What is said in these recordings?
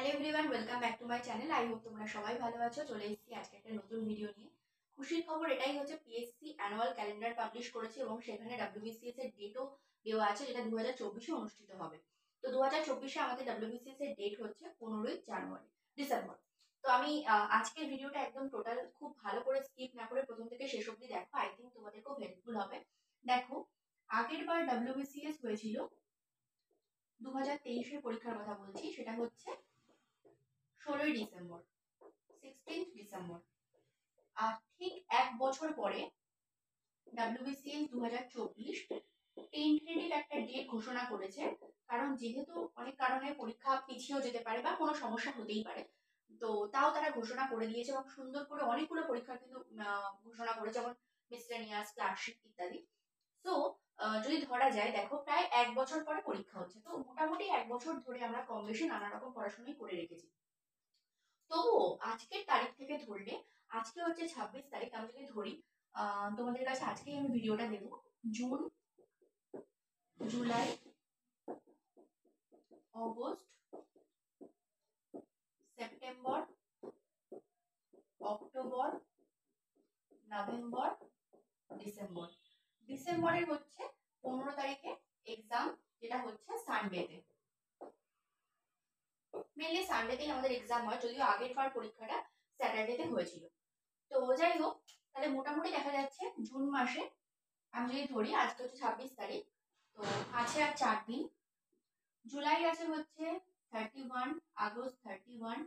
Everyone, welcome back to my channel. I hope তোমরা সবাই ভালো আছো। চলে এসেছি আজকে একটা নতুন ভিডিও নিয়ে। খুশির খবর এটাই হচ্ছে, পিএসসি অ্যানুয়াল ক্যালেন্ডার পাবলিশ করেছে এবং সেখানে ডাব্লিউবিসিএস এর ডেটও দেওয়া আছে, যেটা 2024-এ অনুষ্ঠিত হবে। তো 2024-এ আমাদের ডাব্লিউবিসিএস এর ডেট হচ্ছে 15 ডিসেম্বর। তো আমি আজকের ভিডিওটা একদম টোটাল খুব ভালো করে স্কিপ না করে প্রথম থেকে শেষ অবধি দেখো। আই থিঙ্ক তোমাদের খুব হেল্পফুল হবে। দেখো, আগের বার ডাব্লিউবিসিএস হয়েছিল 2023-এর পরীক্ষার কথা বলছি, সেটা হচ্ছে 16 ডিসেম্বর, 16 ডিসেম্বর। আর ঠিক এক বছর পরে ডাব্লিউবিসিএস 2024 টেন্টেটিভ একটা ডেট ঘোষণা করেছে, কারণ যেহেতু অনেক কারণে পরীক্ষা পিছিয়েও যেতে পারে বা কোনো সমস্যা হতেই পারে। তো তাও তারা ঘোষণা করে দিয়েছে এবং সুন্দর করে অনেকগুলো পরীক্ষা কিন্তু ঘোষণা করেছে, যেমন মিসলেনিয়াস, ক্লার্কশিপ ইত্যাদি। তো যদি ধরা যায়, দেখো প্রায় এক বছর পরে পরীক্ষা হচ্ছে, তো মোটামুটি এক বছর ধরে আমরা কম বেশি নানা রকম পড়াশোনাই করে রেখেছি। তবুও আজকের তারিখ থেকে ধরলে, আজকে হচ্ছে 26 তারিখ, আমি যদি ধরি তোমাদের কাছে আজকেই আমি ভিডিওটা দেব। June, July, August, September, October, November, December. ডিসেম্বরের হচ্ছে 15 তারিখে এক্সাম, যেটা হচ্ছে সানডেতে। মেনলি সানডেতেই আমাদের এক্সাম হয়, যদিও আগের বার পরীক্ষাটা স্যাটারডেতে হয়েছিল। তো যাই হোক, তাহলে মোটামুটি দেখা যাচ্ছে জুন মাসে আমি যদি ধরি, আজকে হচ্ছে 26 তারিখ, তো আছে আর 4 দিন। জুলাই আছে হচ্ছে 31, আগস্ট 31,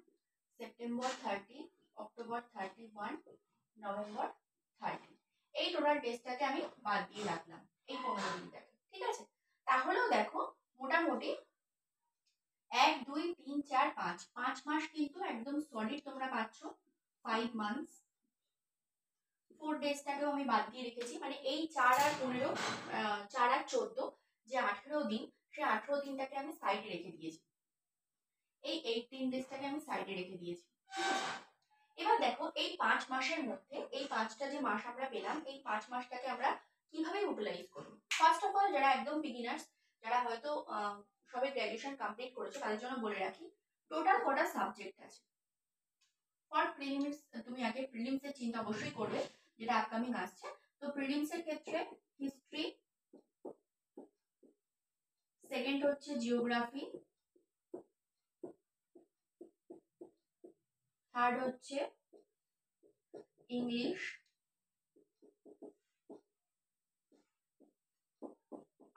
সেপ্টেম্বর 30, অক্টোবর 31, নভেম্বর 30। এই টোটাল ডেজটাকে আমি বাদ দিয়ে রাখলাম, এই 15 দিনটাকে। ঠিক আছে, তাহলেও দেখো মোটামুটি 1, 2, 3, 4, 5 5 মাস কিন্তু একদম সলিড তোমরা পাচ্ছ। 5 মান্থস। 4 ডেজটাকেও আমি বাদ দিয়ে রেখেছি, মানে এই 4 আর 15, 4 আর 14, যে 18 দিন, সেই 18 দিনটাকে আমি সাইডে রেখে দিয়েছি। এই 18 ডেজটাকে আমি সাইডে রেখে দিয়েছি। এবার দেখো, এই 5 মাসের মধ্যে, এই 5টা যে মাস আমরা পেলাম, এই 5 মাসটাকে আমরা কিভাবে ইউটিলাইজ করব? ফার্স্ট অফ অল, যারা একদম বিগিনার্স, যারা হয়তো সবে গ্র্যাজুয়েশন কমপ্লিট করেছে, তাদের জন্য বলে রাখি, টোটাল কটা সাবজেক্ট আছে। ফর প্রিলিমস, তুমি আগে প্রিলিমস এর চিন্তা অবশ্যই করবে, যেটা আপকামিং আসছে। তো প্রিলিমস এর ক্ষেত্রে হিস্ট্রি, সেকেন্ড হচ্ছে জিওগ্রাফি, থার্ড হচ্ছে English,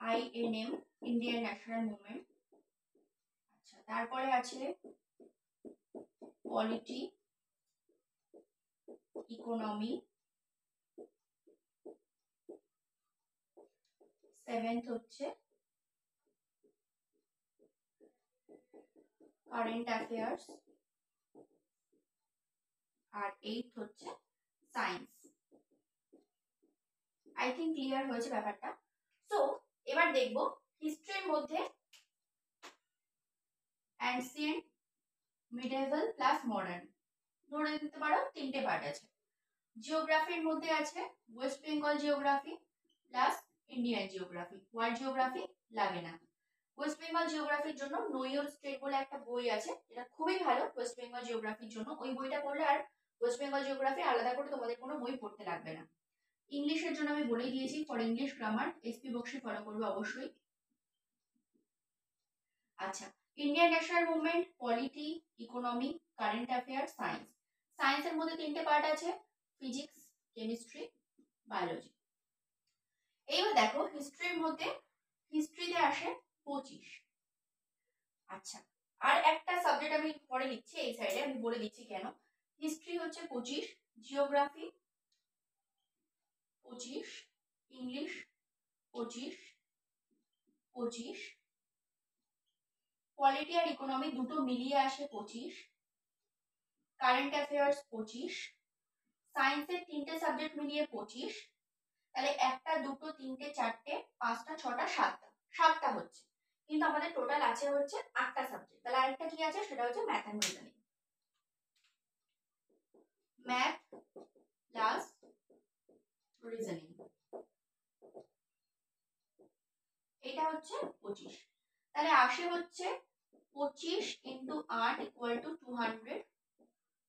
INM, Indian national movement. আচ্ছা, তারপরে আছে পলিটি, ইকোনমি, সেভেন্থ হচ্ছে কারেন্ট অ্যাফেয়ার্স, আর এইট হচ্ছে সায়েন্স। আই থিঙ্ক ক্লিয়ার হয়েছে ব্যাপারটা। সো এবার দেখবো হিস্ট্রির মধ্যে অ্যানসিয়েন্ট, মিডেভেল প্লাস মডার্ন, ধরে নিতে পারো 3টে পার্ট আছে। জিওগ্রাফির মধ্যে আছে West Bengal geography plus Indian geography, world geography লাগে না। ওয়েস্ট বেঙ্গল জিওগ্রাফির জন্য নো ইওর স্টেট বলে একটা বই আছে, যেটা খুবই ভালো ওয়েস্ট বেঙ্গল জিওগ্রাফির জন্য। ওই বইটা পড়লে আর ওয়েস্ট বেঙ্গল জিওগ্রাফি আলাদা করে তোমাদের কোনো বই পড়তে লাগবে না। ইংলিশের জন্য আমি বলেই দিয়েছি, for English grammar SP Bakshi follow করবে অবশ্যই। আচ্ছা, Indian national movement, polity, economy, current affair, science. সায়েন্সের মধ্যে 3টে পার্ট আছে, ফিজিক্স, কেমিস্ট্রি, বায়োলজি। এইবার দেখো হিস্ট্রির মধ্যে, হিস্ট্রিতে আসে 25। আচ্ছা, আর একটা সাবজেক্ট আমি পরে লিখছি এই সাইডে, আমি বলে দিচ্ছি কেন। হিস্ট্রি হচ্ছে 25, জিওগ্রাফি 25, ইংলিশ 25, 25, পলিটি আর ইকোনমি দুটো মিলিয়ে আসে 25, কারেন্ট অ্যাফেয়ার্স 25, সায়েন্সের 3টে সাবজেক্ট মিলিয়ে 25। তাহলে 1টা, 2টো, 3টে, 4টে, 5টা, 6টা, 7টা, 7টা হচ্ছে। কিন্তু আমাদের টোটাল আছে হচ্ছে 8টা সাবজেক্ট। তাহলে আরেকটা কি আছে, সেটা হচ্ছে math and reasoning. Math plus reasoning, এটা হচ্ছে 25। তাহলে আসে হচ্ছে 25 × 8 = 200,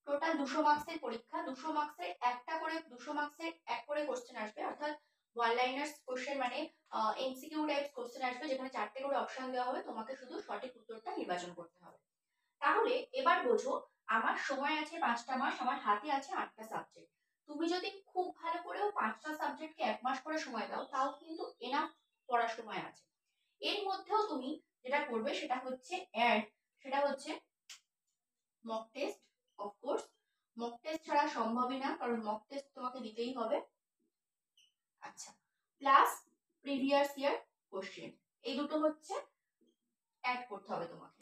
টোটাল 200 মার্কসের পরীক্ষা। 200 মার্কসের একটা করে 200 মার্কসের এক করে কোশ্চেন আসবে, অর্থাৎ ওয়ান লাইনার্স কোশ্চেন, মানে এমসিকিউ টাইপস কোশ্চেন আসবে, যেখানে 4টে করে অপশন দেওয়া হবে, তোমাকে শুধু সঠিক উত্তরটা নির্বাচন করতে হবে। তাহলে এবার বোঝো, আমার সময় আছে 5টা মাস, আমার হাতে আছে 8টা সাবজেক্ট। তুমি যদি খুব ভালো করেও 5টা সাবজেক্টকে 1 মাস করে সময় দাও, তাও কিন্তু এনাফ পড়ার সময় আছে। এর মধ্যেও তুমি যেটা করবে সেটা হচ্ছে mock test. Of course mock test ছাড়া সম্ভবই না, কারণ মক টেস্ট তোমাকে দিতেই হবে। আচ্ছা, প্লাস প্রিভিয়াস ইয়ার কোশ্চেন, এই দুটো হচ্ছে অ্যাড করতে হবে তোমাকে।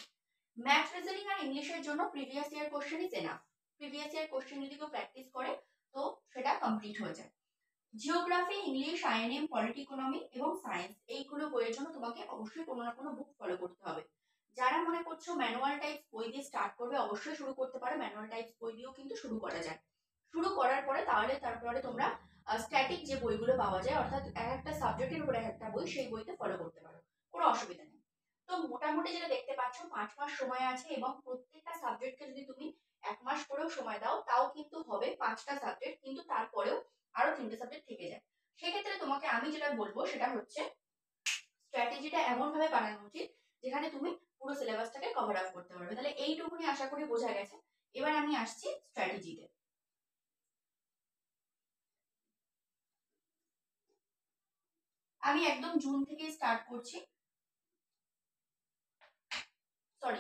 ম্যাথ, রিজনিং আর ইংলিশের জন্য previous year question is enough. Previous year question যদি কেউ প্র্যাকটিস করে তো সেটা কমপ্লিট হয়ে যায়। Geography, English, INM, polity economy এবং সায়েন্স, এইগুলো বইয়ের জন্য তোমাকে অবশ্যই কোনো না কোনো বুক ফলো করতে হবে। যারা মনে করছো ম্যানুয়াল টাইপস বই দিয়ে স্টার্ট করবে, অবশ্যই শুরু করতে পারো। ম্যানুয়াল টাইপস বই দিয়েও কিন্তু শুরু করা যায়। শুরু করার পরে তারপরে তোমরা স্ট্যাটিক যে বইগুলো পাওয়া যায়, অর্থাৎ একটা সাবজেক্টের উপরে একটা বই, সেই বইতে ফলো করতে পারো, কোনো অসুবিধা নেই। তো মোটামুটি যেটা দেখতে পাচ্ছ, 5 মাস সময় আছে, এবং প্রত্যেকটা সাবজেক্টকে যদি তুমি 1 মাস করেও সময় দাও, তাও কিন্তু হবে 5টা সাবজেক্ট, কিন্তু তারপরেও আরো 3টে সাবজেক্ট থেকে যায়। সেক্ষেত্রে তোমাকে আমি যেটা বলবো সেটা হচ্ছে, স্ট্র্যাটেজিটা এমন ভাবে বানানো উচিত যেখানে তুমি পুরো সিলেবাসটাকে কভার আপ করতে পারবে। তাহলে এইটুকুনি আশা করি বোঝা গেছে। এবার আমি আসছি স্ট্র্যাটেজিতে। আমি একদম জুন থেকে স্টার্ট করছি,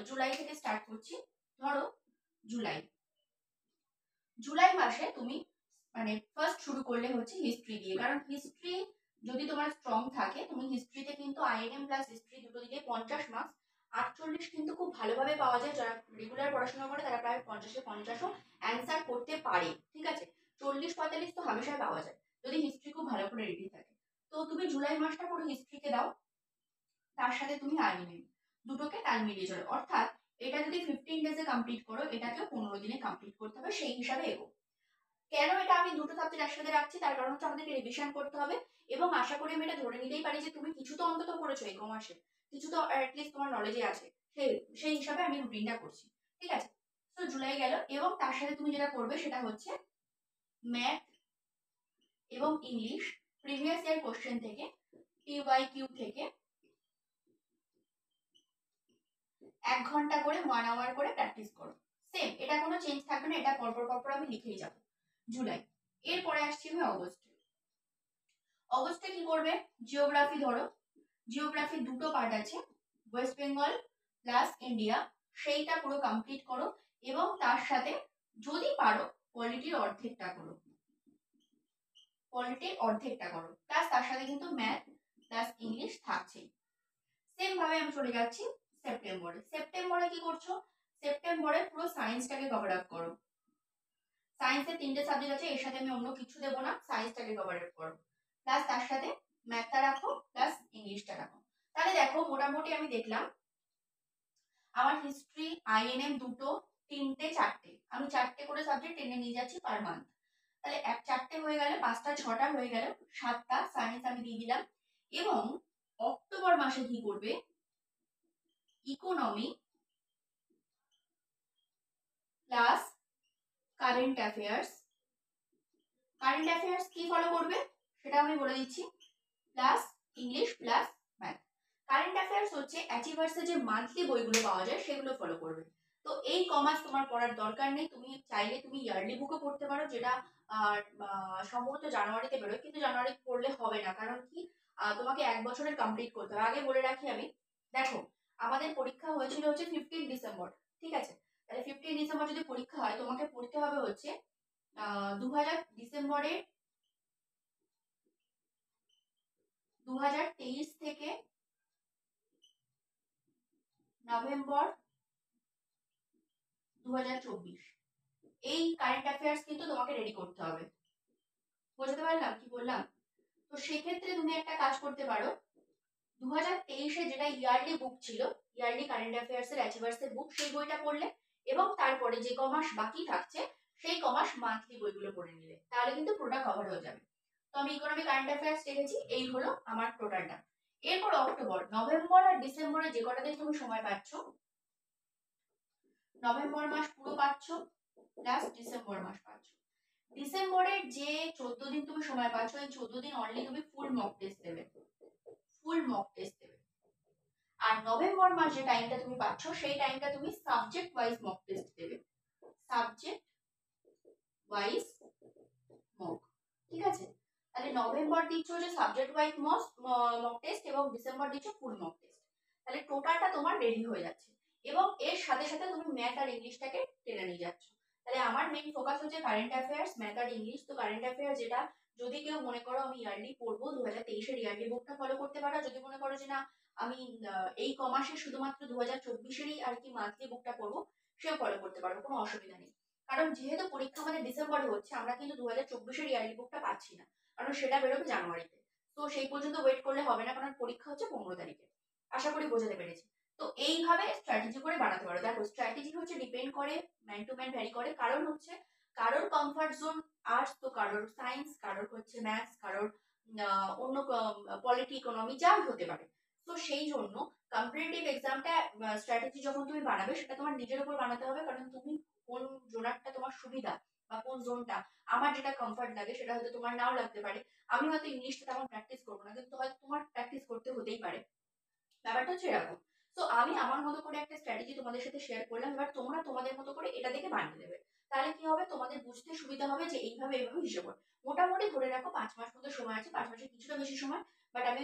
জুলাই থেকে স্টার্ট করছি। ধরো জুলাই মাসে তুমি মানে ফার্স্ট শুরু করলে হচ্ছে হিস্ট্রি দিয়ে, কারণ হিস্ট্রি যদি তোমার স্ট্রং থাকে, তুমি হিস্ট্রিতে কিন্তু আইএনএম প্লাস হিস্ট্রি দুটো দিলে 50 মার্কস। 48 কিন্তু খুব ভালোভাবে পাওয়া যায়, যারা রেগুলার পড়াশোনা করে তারা প্রায় 50-এ 50ও অ্যান্সার করতে পারে। ঠিক আছে, 40-45 তো হামেশাই পাওয়া যায় যদি হিস্ট্রি খুব ভালো করে রেডি থাকে। তো তুমি জুলাই মাসটা পুরো হিস্ট্রিকে দাও, তার সাথে তুমি আইএনএম, দুটোকে তাল মিলিয়ে চলো। অর্থাৎ এটা যদি 15 ডেজে কমপ্লিট করো, এটাকে 15 দিনে কমপ্লিট করতে হবে, সেই হিসাবে এগো। কেন এটা আমি দুটো সাবজেক্ট একসাথে রাখছি, তার কারণ হচ্ছে আমাদেরকে রিভিশন করতে হবে, এবং আশা করি আমি এটা ধরে নিতেই পারি যে তুমি কিছু তো অন্তত পড়েছো এই কমার্সে, কিছু তো অ্যাটলিস্ট তোমার নলেজে আছে, সেই হিসাবে আমি রুটিনটা করছি। ঠিক আছে, তো জুলাই গেল, এবং তার সাথে তুমি যেটা করবে সেটা হচ্ছে ম্যাথ এবং ইংলিশ প্রিভিয়াস ইয়ার কোশ্চেন থেকে, PYQ থেকে 1 ঘন্টা করে 1 আওয়ার করে প্র্যাকটিস করো। সেম, এটা কোনো চেঞ্জ থাকবে না, এটা পরপর আমি লিখেই যাব। জুলাই, এরপরে আসছি আমি অগস্টে। অগস্টে কি করবে? জিওগ্রাফি ধরো, জিওগ্রাফির দুটো পার্ট আছে, ওয়েস্ট বেঙ্গল প্লাস ইন্ডিয়া, সেইটা পুরো কমপ্লিট করো, এবং তার সাথে যদি পারো পলিটির অর্ধেকটা করো, প্লাস তার সাথে কিন্তু ম্যাথ প্লাস ইংলিশ থাকছেই। সেম ভাবে আমি চলে যাচ্ছি সেপ্টেম্বরে কি করছো? সেপ্টেম্বরে পুরো সায়েন্সটাকে কভার আপ করো। সায়েন্সের 3টে সাবজেক্ট আছে, এর সাথে আমি অন্য কিছু দেবো না, সায়েন্সটাকে কভার আপ করো, প্লাস তার সাথে ম্যাথটা রাখো, প্লাস ইংলিশটা রাখো। তাহলে দেখো, মোটামুটি আমি দেখলাম আমার হিস্ট্রি, আইএনএম দুটো, 3টে 4টে, আমি 4টে করে সাবজেক্ট টেনে নিয়ে যাচ্ছি পার মান্থ। তাহলে 4টে হয়ে গেলে, 5টা 6টা হয়ে গেল, 7টা সায়েন্স আমি দিয়ে দিলাম। এবং অক্টোবর মাসে কি করবে? ইকোনমি প্লাস কারেন্ট অ্যাফেয়ার্স কি ফলো করবে সেটা আমি বলে দিচ্ছি, plus English plus math. Current affairs হচ্ছে অ্যাচিভার্সের যে মান্থলি বইগুলো পাওয়া যায় সেগুলো ফলো করবে। তো এই কমার্স তোমার পড়ার দরকার নেই, তুমি চাইলে তুমি ইয়ারলি বুকও পড়তে পারো, যেটা সম্ভবত জানুয়ারিতে বেরোয়, কিন্তু জানুয়ারি পড়লে হবে না, কারণ কি তোমাকে 1 বছরের কমপ্লিট করতে হবে। আগে বলে রাখি আমি, দেখো আমাদের পরীক্ষা হয়েছিল হচ্ছে 15 ডিসেম্বর, ঠিক আছে, তাহলে 15 ডিসেম্বর যদি পরীক্ষা হয়, তোমাকে পড়তে হবে হচ্ছে 2023 থেকে নভেম্বর 2024, এই কারেন্ট অ্যাফেয়ার্স কিন্তু তোমাকে রেডি করতে হবে। বুঝতে পারলাম কি বললাম? তো সেক্ষেত্রে তুমি একটা কাজ করতে পারো, 2023-এ যেটা ইয়ারলি বুক ছিল, ইয়ারলি কারেন্ট অ্যাফেয়ার্স এর অ্যাচিভার্স এর বুক, সেই বইটা পড়লে, এবং তারপরে যে কমাস বাকি থাকছে সেই কমাস মান্থলি বইগুলো পড়ে নিলে, তাহলে কিন্তু পুরোটা কভার হয়ে যাবে। তো আমি ইকোনমি কারেন্ট অ্যাফেয়ার্স রেখেছি, এই হলো আমার টোটালটা। এরপর অক্টোবর, নভেম্বর আর ডিসেম্বরে যে কটা দিন তুমি সময় পাচ্ছ, নভেম্বর মাস পুরো পাচ্ছ, প্লাস ডিসেম্বর মাস পাচ্ছ। ডিসেম্বরের যে 14 দিন তুমি সময় পাচ্ছ, এই 14 দিন অনলি তুমি ফুল মক টেস্ট দেবে, ফুল মক টেস্ট দেবে। আর নভেম্বর মাস যে টাইমটা তুমি পাচ্ছ, সেই টাইমটা তুমি সাবজেক্ট ওয়াইজ মক টেস্ট দেবে, সাবজেক্ট ওয়াইজ মক। ঠিক আছে, তাহলে নভেম্বর দিচ্ছ যে সাবজেক্ট ওয়াইজ মক টেস্ট এবং ডিসেম্বর দিচ্ছ ফুল মক টেস্ট। তাহলে টোটালটা তোমার রেডি হয়ে যাচ্ছে এবং এর সাথে সাথে তুমি ম্যাথ আর ইংলিশটাকে টেনে নিয়ে যাচ্ছ। তাহলে আমার মেইন ফোকাস হচ্ছে কারেন্ট অ্যাফেয়ার্স, ম্যাথ আর ইংলিশ। তো কারেন্ট অ্যাফেয়ার্স যেটা যদি কেউ মনে করো আমি ইয়ারলি পড়বো, 2023-এর ইয়ারলি বুকটা ফলো করতে পারো। যদি মনে করো যে না আমি এই কমাসে শুধুমাত্র 2024-এরই আর কি মান্থলি বুকটা পড়বো, সেও ফলো করতে পারো, কোনো অসুবিধা নেই। কারণ যেহেতু পরীক্ষা আমাদের ডিসেম্বরে হচ্ছে, আমরা কিন্তু 2024-এর ইয়ারলি বুকটা পাচ্ছি না, কারণ সেটা বেরোবে জানুয়ারিতে। তো সেই পর্যন্ত ওয়েট করলে হবে না, কারণ পরীক্ষা হচ্ছে 15 তারিখে। আশা করি বোঝাতে পেরেছি। তো এইভাবে স্ট্র্যাটেজি করে বানাতে পারো। দেখো স্ট্র্যাটেজি হচ্ছে ডিপেন্ড করে, ম্যান টু ম্যান ভ্যারি করে। কারণ হচ্ছে কারোর কমফর্ট জোন আর্টস, তো কারোর সায়েন্স, কারোর হচ্ছে ম্যাথস, কারোর অন্য পলিটি, ইকোনমি, যাই হতে পারে। তো সেই জন্য কম্পিটিটিভ এক্সামটা স্ট্র্যাটেজি যখন তুমি বানাবে, সেটা তোমার নিজের উপর বানাতে হবে। কারণ তুমি কোন জোনারটা তোমার সুবিধা বা কোন জোনটা, আমার যেটা কমফর্ট লাগে সেটা হয়তো তোমার নাও লাগতে পারে। আমি হয়তো ইংলিশটা তেমন প্র্যাকটিস করবো না, কিন্তু হয়তো তোমার প্র্যাকটিস করতে হতেই পারে। ব্যাপারটা হচ্ছে এরকম। তো আমি আমার মতো করে একটা স্ট্র্যাটেজি তোমাদের সাথে শেয়ার করলাম, এবার তোমরা তোমাদের মতো করে এটা থেকে বানিয়ে দেবে। তাহলে কি হবে, তোমাদের বুঝতে সুবিধা হবে যে এইভাবে এইভাবে হিসেব করে। মোটামুটি ধরে রাখো 5 মাস মতো সময় আছে, 5 মাসের কিছুটা বেশি সময়। বাট আমি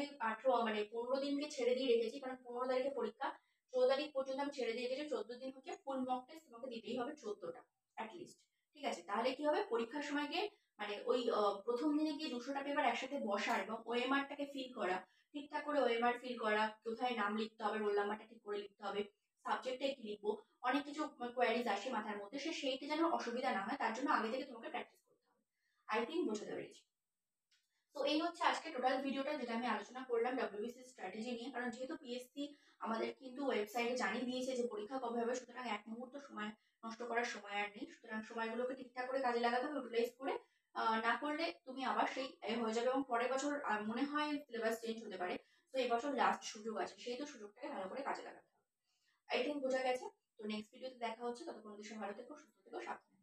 15 দিনকে ছেড়ে দিয়ে রেখেছি, কারণ 15 তারিখে পরীক্ষা, 14 তারিখ পর্যন্ত আমি ছেড়ে দিয়ে রেখেছি। 14 দিন হচ্ছে ফুল মক টেস্ট তোমাকে দিতেই হবে, 14টা অ্যাটলিস্ট। ঠিক আছে, তাহলে কি হবে, পরীক্ষার সময় গিয়ে মানে ওই প্রথম দিনে গিয়ে 200টা পেপার একসাথে বসা এবং ওএমআরটাকে ফিল করা, ঠিকঠাক করে ওএমআর ফিল করা, কোথায় নাম লিখতে হবে, রোল নাম্বারটা ঠিক করে লিখতে হবে, সাবজেক্টে কি লিখবো, অনেক কিছু কোয়ারিজ আসে মাথার মধ্যে, সেইটা যেন অসুবিধা না হয় তার জন্য আগে থেকে তোমাকে প্র্যাকটিস করতে হবে। আই থিঙ্ক বোঝাতে পেরেছি। তো এই হচ্ছে আজকে টোটাল ভিডিওটা, যেটা আমি আলোচনা করলাম ডব্লিউবিসি স্ট্র্যাটেজি নিয়ে। কারণ যেহেতু পিএসসি আমাদের কিন্তু ওয়েবসাইটে জানিয়ে দিয়েছে যে পরীক্ষা কবে হবে, সুতরাং এক মুহূর্ত সময় নষ্ট করার সময় আর নেই। সুতরাং সময়গুলোকে ঠিকঠাক করে কাজে লাগাতে হবে, ইউটিলাইজ করে। না করলে তুমি আবার সেই হয়ে যাবে এবং পরের বছর মনে হয় সিলেবাস চেঞ্জ হতে পারে। তো এই বছর লাস্ট সুযোগ আছে, সেই তো সুযোগটাকে ভালো করে কাজে লাগাতে হবে। আই থিঙ্ক বোঝা গেছে। তো নেক্সট ভিডিওতে দেখা হচ্ছে, ততক্ষণ দেশে ভালো থেকো, সুস্থ থেকো, সাবধানে।